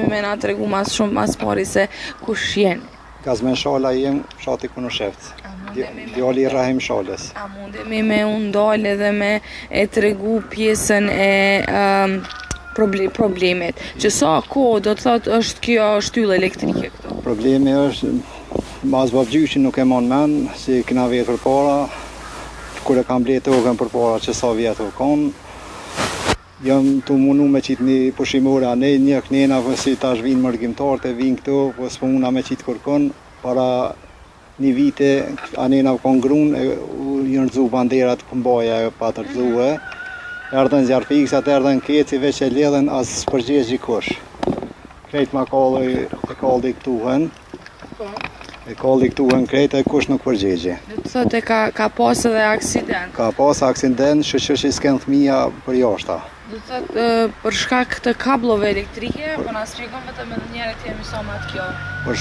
me na tregu mas shumë mas pari se kush jeni? Gazmen Shala jem, fshati Kunushevc. Djali i Rahim Shalës. A mundemi me undal edhe me e tregu pjesën e problemit, që sa kohë do të thotë është kjo shtyllë elektrike këtu? Problemi është, mas babgjyshin nuk e mon men, si kena vetë për para, kur e kam bletë tokën për para që sa vjetë o konë, jam të mundu me qitë një pushimore, ne një kënena, si tash vinë mërgjimtarët e vinë këtu, po s'puna me qitë kërkon, para një vite, anena konë grunë, jënë rëzu banderat këmbaja pa të rëzue, erdhen zjarfiksat, erdhen keci, veç e ledhen, as përgjesh gjikush. Krejt ma kalli këtuhen, krejt e kush nuk përgjegje. Dhe të thotë ka pas edhe aksident? Ka pas aksident, që s'ken thmija për jashta. Dhe të thotë për shkak të kablove elektrike, po na shpjegon vetëm edhe një herë këtë emision atë kjo. Për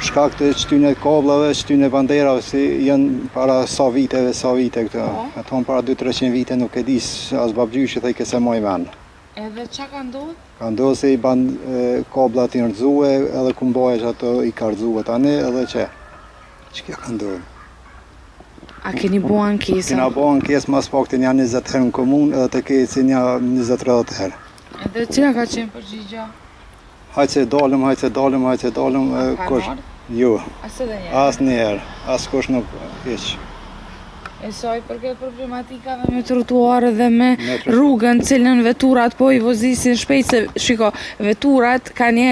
shkak të shtyne kablave, shtyne banderave, si janë para sa vite këto. E thonë para 200-300 vite nuk e dis, as babgjyshi thej këse moj men. Edhe qa ka ndodhë? Ka ndodhë se i kablat i rëzue, edhe kumbaje që ato i ka rëzue tani, edhe që kjo ka ndodhë. A keni bo ankesa? Kena bo ankesë mas faktin janë 20 herë në komunë, edhe të keci një 20-30 herë. Edhe cila ka qenë përgjigja? Hajtë se dalim. Ka nërë? Jo. As edhe njerë? As njerë, as kush nuk iq. E saj për këtë problematikave me trotuare dhe me rrugën cilën veturat po i vozisin shpejt, se shiko, veturat ka një